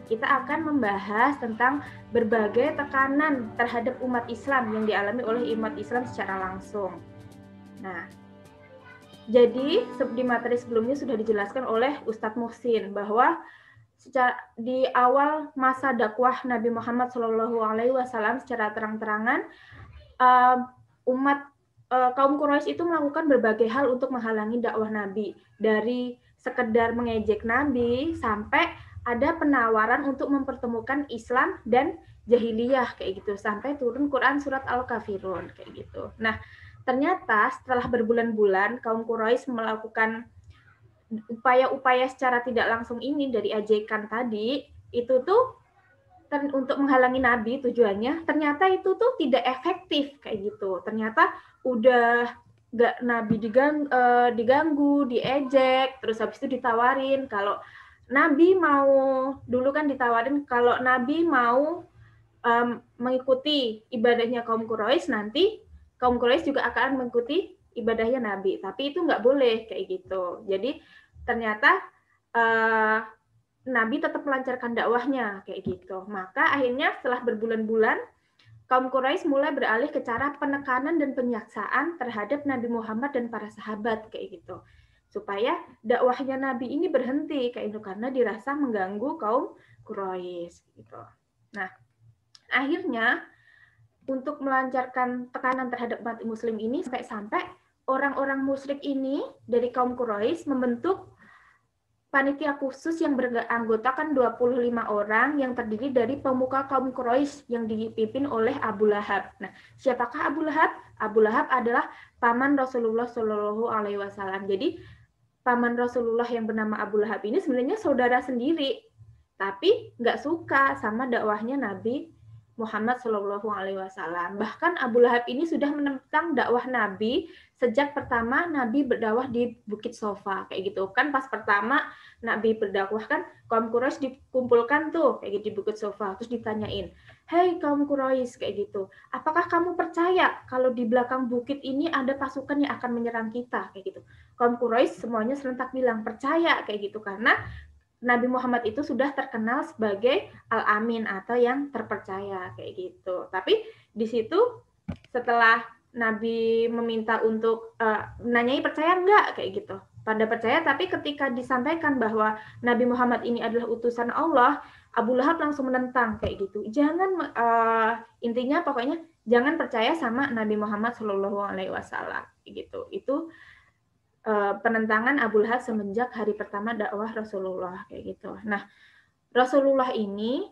kita akan membahas tentang berbagai tekanan terhadap umat Islam yang dialami oleh umat Islam secara langsung. Nah, jadi di materi sebelumnya sudah dijelaskan oleh Ustadz Muhsin bahwa di awal masa dakwah Nabi Muhammad SAW secara terang-terangan kaum Quraisy itu melakukan berbagai hal untuk menghalangi dakwah Nabi, dari sekedar mengejek Nabi sampai ada penawaran untuk mempertemukan Islam dan jahiliyah kayak gitu, sampai turun Quran surat Al-Kafirun kayak gitu. Nah, ternyata setelah berbulan-bulan kaum Quraisy melakukan upaya-upaya secara tidak langsung ini dari ajekan tadi, itu tuh untuk menghalangi Nabi tujuannya, ternyata itu tuh tidak efektif kayak gitu. Ternyata udah nggak Nabi diganggu, diejek, terus habis itu ditawarin kalau Nabi mau, dulu kan ditawarin kalau Nabi mau mengikuti ibadahnya kaum Quraisy, nanti kaum Quraisy juga akan mengikuti ibadahnya Nabi. Tapi itu nggak boleh kayak gitu. Jadi ternyata Nabi tetap melancarkan dakwahnya kayak gitu. Maka akhirnya setelah berbulan-bulan kaum Quraisy mulai beralih ke cara penekanan dan penyaksaan terhadap Nabi Muhammad dan para sahabat kayak gitu. Supaya dakwahnya Nabi ini berhenti kayak itu karena dirasa mengganggu kaum Quraisy gitu. Nah, akhirnya untuk melancarkan tekanan terhadap umat muslim ini sampai orang-orang musyrik ini dari kaum Quraisy membentuk panitia khusus yang beranggotakan 25 orang yang terdiri dari pemuka kaum Quraisy yang dipimpin oleh Abu Lahab. Nah, siapakah Abu Lahab? Abu Lahab adalah paman Rasulullah Shallallahu Alaihi Wasallam. Jadi paman Rasulullah yang bernama Abu Lahab ini sebenarnya saudara sendiri, tapi nggak suka sama dakwahnya Nabi Muhammad Shallallahu Alaihi Wasallam. Bahkan Abu Lahab ini sudah menentang dakwah Nabi sejak pertama Nabi berdakwah di Bukit Sofa kayak gitu kan. Pas pertama Nabi berdakwah kan kaum Quraisy dikumpulkan tuh kayak gitu di Bukit Sofa, terus ditanyain, hei kaum Quraisy kayak gitu, apakah kamu percaya kalau di belakang bukit ini ada pasukan yang akan menyerang kita kayak gitu. Kaum Quraisy semuanya serentak bilang percaya kayak gitu karena Nabi Muhammad itu sudah terkenal sebagai Al-Amin atau yang terpercaya kayak gitu. Tapi di situ setelah Nabi meminta untuk nanyai percaya enggak kayak gitu. Pada percaya, tapi ketika disampaikan bahwa Nabi Muhammad ini adalah utusan Allah, Abu Lahab langsung menentang kayak gitu. Jangan intinya pokoknya jangan percaya sama Nabi Muhammad Shallallahu Alaihi Wasallam gitu. Itu penentangan Abu Lahab semenjak hari pertama dakwah Rasulullah kayak gitu. Nah, Rasulullah ini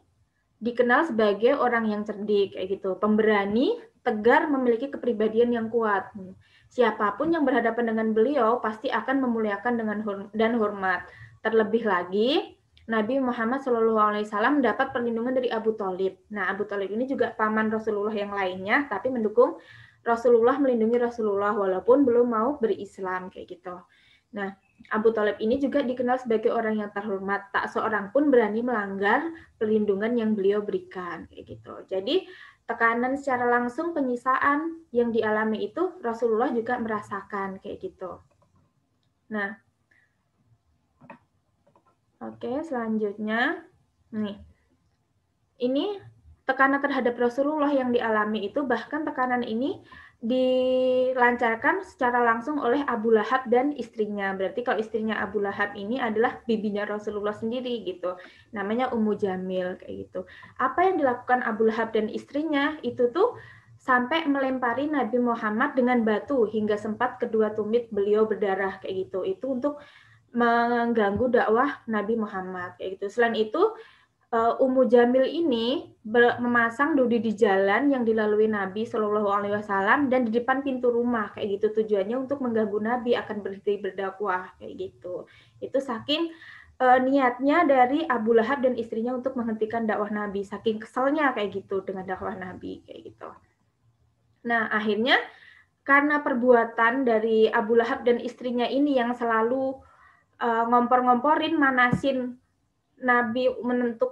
dikenal sebagai orang yang cerdik kayak gitu, pemberani, tegar, memiliki kepribadian yang kuat. Siapapun yang berhadapan dengan beliau pasti akan memuliakan dan hormat. Terlebih lagi, Nabi Muhammad SAW mendapat perlindungan dari Abu Thalib. Nah, Abu Thalib ini juga paman Rasulullah yang lainnya, tapi mendukung Rasulullah, melindungi Rasulullah walaupun belum mau berislam kayak gitu. Nah, Abu Thalib ini juga dikenal sebagai orang yang terhormat, tak seorang pun berani melanggar perlindungan yang beliau berikan kayak gitu. Jadi tekanan secara langsung, penyisaan yang dialami itu Rasulullah juga merasakan kayak gitu. Nah, oke, selanjutnya nih. Ini tekanan terhadap Rasulullah yang dialami itu, bahkan tekanan ini dilancarkan secara langsung oleh Abu Lahab dan istrinya. Berarti kalau istrinya Abu Lahab ini adalah bibinya Rasulullah sendiri gitu. Namanya Ummu Jamil kayak gitu. Apa yang dilakukan Abu Lahab dan istrinya itu tuh sampai melempari Nabi Muhammad dengan batu hingga sempat kedua tumit beliau berdarah kayak gitu. Itu untuk mengganggu dakwah Nabi Muhammad kayak gitu. Selain itu Ummu Jamil ini memasang duri di jalan yang dilalui Nabi Shallallahu Alaihi Wasallam dan di depan pintu rumah kayak gitu, tujuannya untuk mengganggu Nabi akan berhenti berdakwah kayak gitu. Itu saking niatnya dari Abu Lahab dan istrinya untuk menghentikan dakwah Nabi, saking keselnya kayak gitu dengan dakwah Nabi kayak gitu. Nah, akhirnya karena perbuatan dari Abu Lahab dan istrinya ini yang selalu ngompor-ngomporin, manasin Nabi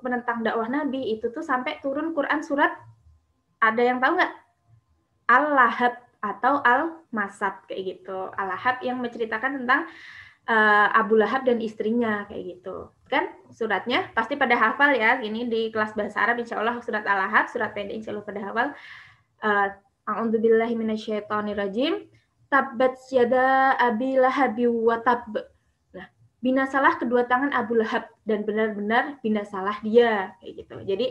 menentang dakwah Nabi, itu tuh sampai turun Quran surat, ada yang tahu nggak? Al-Lahab atau Al-Masad kayak gitu. Al-Lahab yang menceritakan tentang Abu Lahab dan istrinya kayak gitu. Kan suratnya pasti pada hafal ya. Ini di kelas bahasa Arab insya Allah surat Al-Ahzab, surat pendek insya Allah pada hafal. A'udzubillahi minasyaitonirrajim. Tabbat yada abi lahabi wa tab. Nah, binasalah kedua tangan Abu Lahab dan benar-benar binasalah dia kayak gitu. Jadi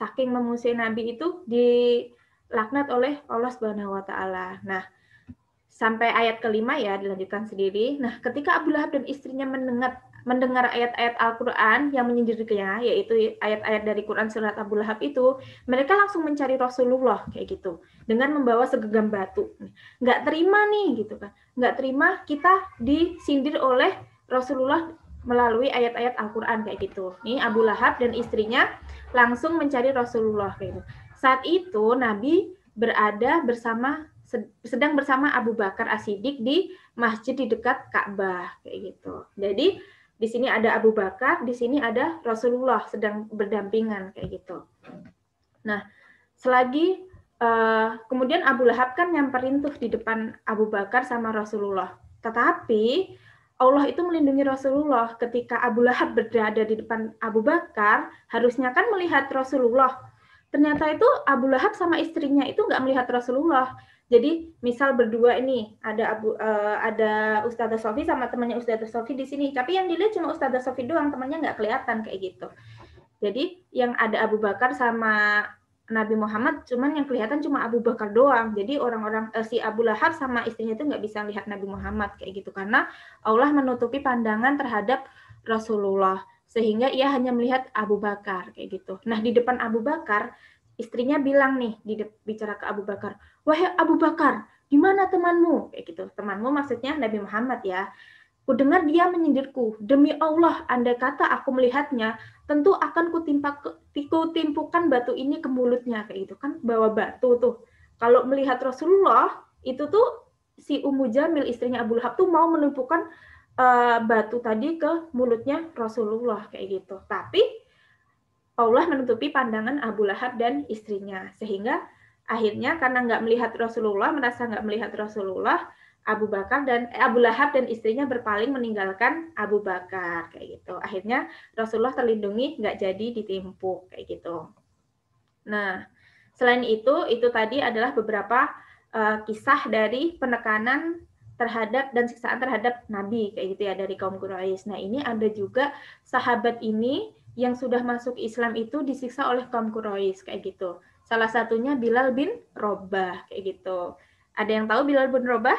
saking memusuhi Nabi itu dilaknat oleh Allah Subhanahu wa taala. Nah, sampai ayat kelima ya dilanjutkan sendiri. Nah, ketika Abu Lahab dan istrinya mendengar ayat-ayat Al-Quran yang menyindirnya, yaitu ayat-ayat dari Quran surat Abu Lahab itu, mereka langsung mencari Rasulullah kayak gitu, dengan membawa segenggam batu. Nggak terima nih gitu kan, nggak terima kita disindir oleh Rasulullah melalui ayat-ayat Al-Quran kayak gitu. Nih Abu Lahab dan istrinya langsung mencari Rasulullah kayak gitu. Saat itu Nabi sedang bersama Abu Bakar As-Siddiq di masjid di dekat Ka'bah kayak gitu. Jadi di sini ada Abu Bakar, di sini ada Rasulullah sedang berdampingan kayak gitu. Nah, selagi kemudian Abu Lahab kan nyamperin tuh di depan Abu Bakar sama Rasulullah. Tetapi Allah itu melindungi Rasulullah ketika Abu Lahab berada di depan Abu Bakar, harusnya kan melihat Rasulullah. Ternyata itu Abu Lahab sama istrinya itu nggak melihat Rasulullah. Jadi misal berdua ini ada Ustazah Sofi sama temannya Ustazah Sofi di sini, tapi yang dilihat cuma Ustazah Sofi doang, temannya nggak kelihatan kayak gitu. Jadi yang ada Abu Bakar sama Nabi Muhammad, cuman yang kelihatan cuma Abu Bakar doang. Jadi orang-orang si Abu Lahab sama istrinya itu nggak bisa lihat Nabi Muhammad kayak gitu karena Allah menutupi pandangan terhadap Rasulullah sehingga ia hanya melihat Abu Bakar kayak gitu. Nah di depan Abu Bakar istrinya bilang nih bicara ke Abu Bakar, wahai Abu Bakar, di mana temanmu? Kayak gitu. Temanmu maksudnya Nabi Muhammad ya. Kudengar dia menyindirku. Demi Allah, andai kata aku melihatnya, tentu akan kutimpukan batu ini ke mulutnya kayak gitu kan, bawa batu tuh. Kalau melihat Rasulullah, itu tuh si Ummu Jamil istrinya Abu Lahab tuh mau menumpukan batu tadi ke mulutnya Rasulullah kayak gitu. Tapi Allah menutupi pandangan Abu Lahab dan istrinya sehingga akhirnya karena nggak melihat Rasulullah, merasa nggak melihat Rasulullah, Abu Lahab dan istrinya berpaling meninggalkan Abu Bakar kayak gitu. Akhirnya Rasulullah terlindungi, nggak jadi ditimpuk kayak gitu. Nah, selain itu tadi adalah beberapa kisah dari penekanan terhadap dan siksaan terhadap Nabi kayak gitu ya dari kaum Quraisy. Nah, ini ada juga sahabat ini yang sudah masuk Islam itu disiksa oleh kaum Quraisy kayak gitu. Salah satunya Bilal bin Rabah kayak gitu. Ada yang tahu Bilal bin Rabah?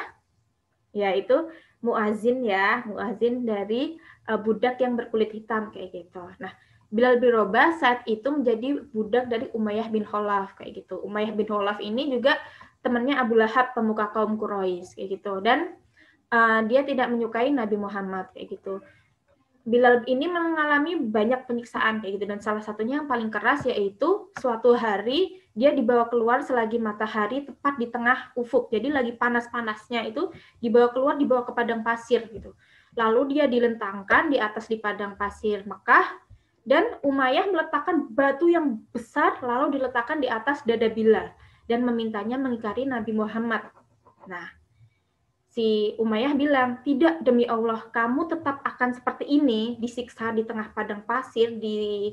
Yaitu muazin ya, muazin dari budak yang berkulit hitam kayak gitu. Nah, Bilal bin Rabah saat itu menjadi budak dari Umayyah bin Khalaf kayak gitu. Umayyah bin Khalaf ini juga temannya Abu Lahab, pemuka kaum Quraisy kayak gitu. Dan dia tidak menyukai Nabi Muhammad kayak gitu. Bilal ini mengalami banyak penyiksaan kayak gitu dan salah satunya yang paling keras yaitu suatu hari dia dibawa keluar selagi matahari tepat di tengah ufuk. Jadi lagi panas-panasnya itu dibawa ke padang pasir gitu. Lalu dia dilentangkan di padang pasir Mekah dan Umayyah meletakkan batu yang besar lalu diletakkan di atas dada Bilal dan memintanya mengingkari Nabi Muhammad. Nah, si Umayyah bilang, tidak demi Allah, kamu tetap akan seperti ini, disiksa di tengah padang pasir, ditindih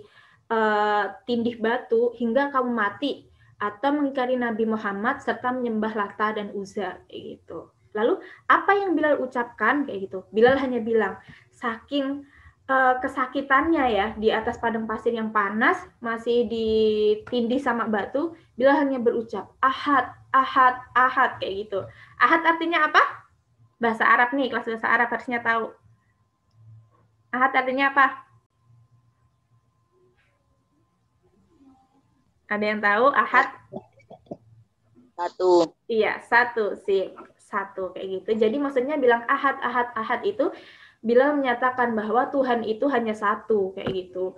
batu, hingga kamu mati, atau mengingkari Nabi Muhammad, serta menyembah Lata dan Uzza, kayak gitu. Lalu, apa yang Bilal ucapkan, kayak gitu? Bilal hanya bilang, saking kesakitannya ya, di atas padang pasir yang panas, masih ditindih sama batu, Bilal hanya berucap, ahad, ahad, ahad, kayak gitu. Ahad artinya apa? Bahasa Arab nih, kelas bahasa Arab harusnya tahu. Ahad artinya apa? Ada yang tahu ahad? Satu. Iya, satu sih. Satu kayak gitu. Jadi maksudnya bilang ahad, ahad, ahad itu Bilal menyatakan bahwa Tuhan itu hanya satu kayak gitu.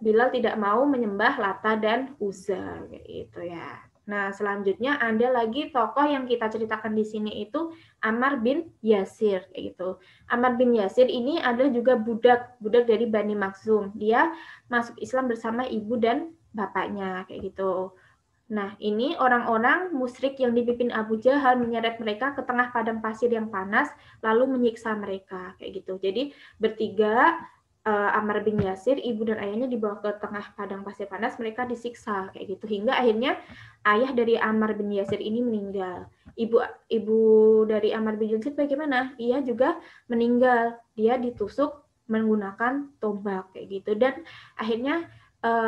Bilal tidak mau menyembah Lata dan Uzza kayak gitu ya. Nah, selanjutnya ada lagi tokoh yang kita ceritakan di sini itu Ammar bin Yasir kayak gitu. Ammar bin Yasir ini adalah juga budak dari Bani Makhzum. Dia masuk Islam bersama ibu dan bapaknya kayak gitu. Nah, ini orang-orang musyrik yang dipimpin Abu Jahal menyeret mereka ke tengah padang pasir yang panas lalu menyiksa mereka kayak gitu. Jadi bertiga Ammar bin Yasir, ibu dan ayahnya dibawa ke tengah padang pasir panas, mereka disiksa kayak gitu hingga akhirnya ayah dari Ammar bin Yasir ini meninggal. Ibu dari Ammar bin Yasir bagaimana? Ia juga meninggal, dia ditusuk menggunakan tombak kayak gitu. Dan akhirnya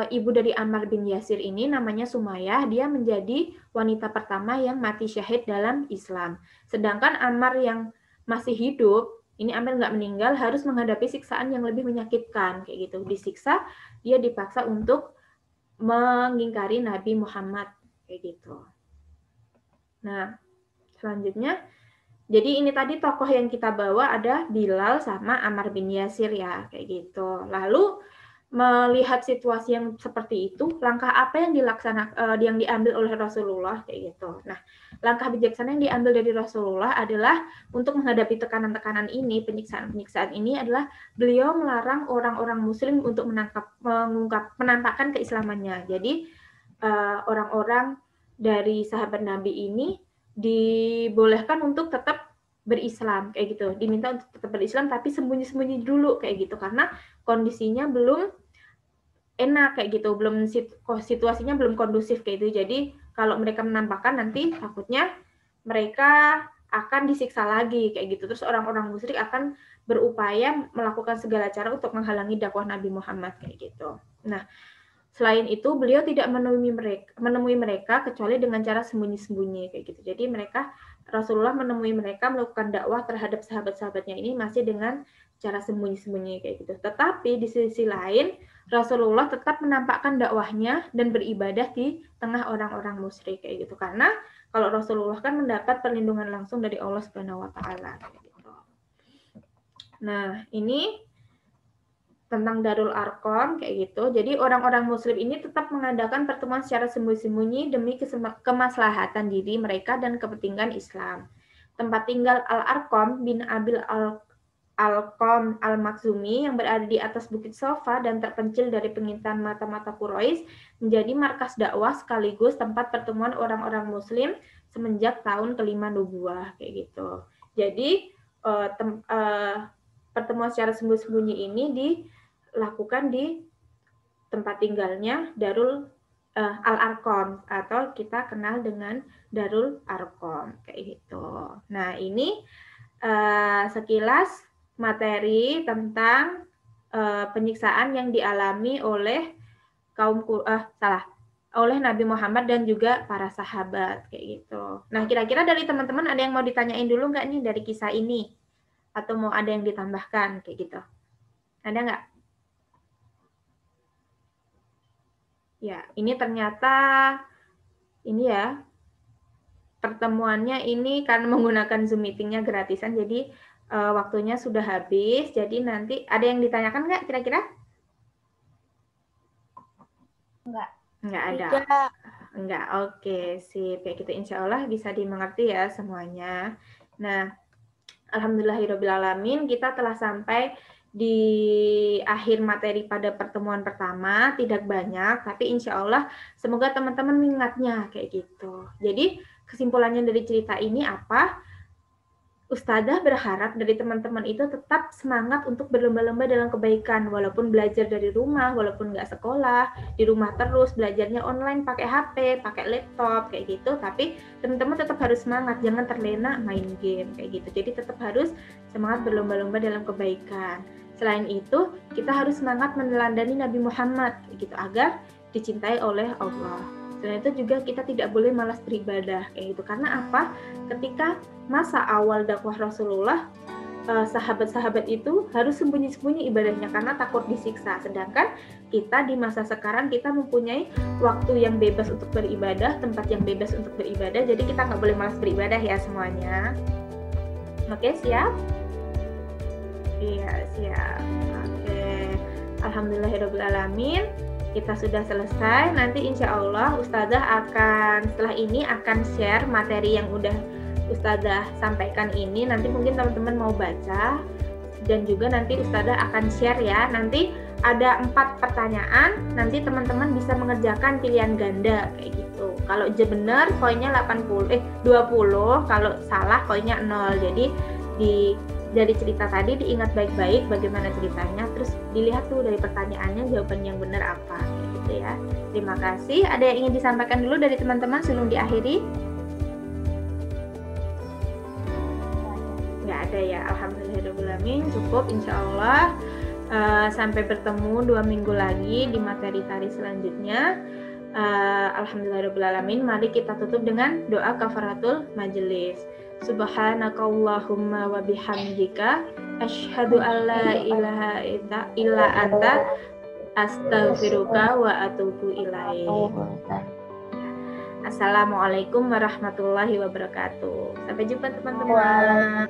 ibu dari Ammar bin Yasir ini namanya Sumayyah, dia menjadi wanita pertama yang mati syahid dalam Islam. Sedangkan Ammar yang masih hidup, ini Ammar nggak meninggal, harus menghadapi siksaan yang lebih menyakitkan kayak gitu. Disiksa, dia dipaksa untuk mengingkari Nabi Muhammad kayak gitu. Nah, selanjutnya, jadi ini tadi tokoh yang kita bawa ada Bilal sama Ammar bin Yasir ya kayak gitu. Lalu melihat situasi yang seperti itu, langkah apa yang yang diambil oleh Rasulullah kayak gitu. Nah, langkah bijaksana yang diambil dari Rasulullah adalah untuk menghadapi tekanan-tekanan ini, penyiksaan ini adalah beliau melarang orang-orang Muslim untuk menampakkan keislamannya. Jadi orang-orang dari sahabat Nabi ini dibolehkan untuk tetap berislam kayak gitu, diminta untuk tetap berislam tapi sembunyi-sembunyi dulu kayak gitu karena kondisinya belum enak kayak gitu, belum situasinya belum kondusif kayak gitu. Jadi kalau mereka menampakkan nanti takutnya mereka akan disiksa lagi kayak gitu. Terus orang-orang musyrik akan berupaya melakukan segala cara untuk menghalangi dakwah Nabi Muhammad kayak gitu. Nah, selain itu beliau tidak menemui mereka kecuali dengan cara sembunyi-sembunyi kayak gitu. Jadi Rasulullah menemui mereka melakukan dakwah terhadap sahabat-sahabatnya ini masih dengan cara sembunyi-sembunyi kayak gitu. Tetapi di sisi lain Rasulullah tetap menampakkan dakwahnya dan beribadah di tengah orang-orang musyrik kayak gitu. Karena kalau Rasulullah kan mendapat perlindungan langsung dari Allah Subhanahu wa taala kayak gitu. Nah, ini tentang Darul Arqam kayak gitu. Jadi orang-orang muslim ini tetap mengadakan pertemuan secara sembunyi-sembunyi demi kemaslahatan diri mereka dan kepentingan Islam. Tempat tinggal Al-Arqam bin Abil Al-Qam Al-Makhzumi yang berada di atas Bukit Sofa dan terpencil dari pengintaan mata-mata Quraisy menjadi markas dakwah sekaligus tempat pertemuan orang-orang muslim semenjak tahun kelima nubuwah kayak gitu. Jadi pertemuan secara sembunyi-sembunyi ini dilakukan di tempat tinggalnya Darul Al-Arqam atau kita kenal dengan Darul Arqam kayak gitu. Nah, ini sekilas materi tentang penyiksaan yang dialami oleh oleh Nabi Muhammad dan juga para sahabat kayak gitu. Nah, kira-kira dari teman-teman ada yang mau ditanyain dulu nggak nih dari kisah ini? Atau mau ada yang ditambahkan kayak gitu? Ada nggak? Ya, ini ternyata ini ya pertemuannya ini karena menggunakan Zoom meeting-nya gratisan, jadi waktunya sudah habis. Jadi nanti ada yang ditanyakan nggak kira-kira? Nggak ada. Nggak. Oke, sip. Kayak gitu insya Allah bisa dimengerti ya semuanya. Nah, alhamdulillahirrabbilalamin, kita telah sampai di akhir materi pada pertemuan pertama. Tidak banyak, tapi insya Allah semoga teman-teman mengingatnya kayak gitu. Jadi kesimpulannya dari cerita ini apa? Ustadzah berharap dari teman-teman itu tetap semangat untuk berlomba-lomba dalam kebaikan, walaupun belajar dari rumah, walaupun nggak sekolah, di rumah terus, belajarnya online, pakai HP, pakai laptop, kayak gitu, tapi teman-teman tetap harus semangat, jangan terlena main game, kayak gitu. Jadi tetap harus semangat berlomba-lomba dalam kebaikan. Selain itu, kita harus semangat meneladani Nabi Muhammad, kayak gitu, agar dicintai oleh Allah. Selain itu juga kita tidak boleh malas beribadah kayak gitu. Karena apa? Ketika masa awal dakwah Rasulullah, sahabat-sahabat itu harus sembunyi-sembunyi ibadahnya karena takut disiksa. Sedangkan kita di masa sekarang kita mempunyai waktu yang bebas untuk beribadah, tempat yang bebas untuk beribadah. Jadi kita nggak boleh malas beribadah ya semuanya. Oke, siap? Iya, siap. Oke. Alhamdulillahirrabbilalamin. Kita sudah selesai. Nanti insya Allah Ustadzah setelah ini akan share materi yang udah Ustadzah sampaikan ini. Nanti mungkin teman-teman mau baca dan juga nanti Ustadzah akan share ya. Nanti ada 4 pertanyaan. Nanti teman-teman bisa mengerjakan pilihan ganda kayak gitu. Kalau benar poinnya 20, kalau salah poinnya 0. Jadi dari cerita tadi diingat baik-baik bagaimana ceritanya, terus dilihat tuh dari pertanyaannya jawaban yang benar apa gitu ya. Terima kasih. Ada yang ingin disampaikan dulu dari teman-teman sebelum diakhiri? Nggak ada ya. Alhamdulillahirobbilalamin, cukup insya Allah. Sampai bertemu 2 minggu lagi di materi tari selanjutnya. Alhamdulillahirobbilalamin. Mari kita tutup dengan doa kafaratul majelis. Subhanakallahumma wa bihamdika asyhadu alla ilaha illa anta astaghfiruka wa atubu ilaik. Assalamualaikum warahmatullahi wabarakatuh. Sampai jumpa teman-teman.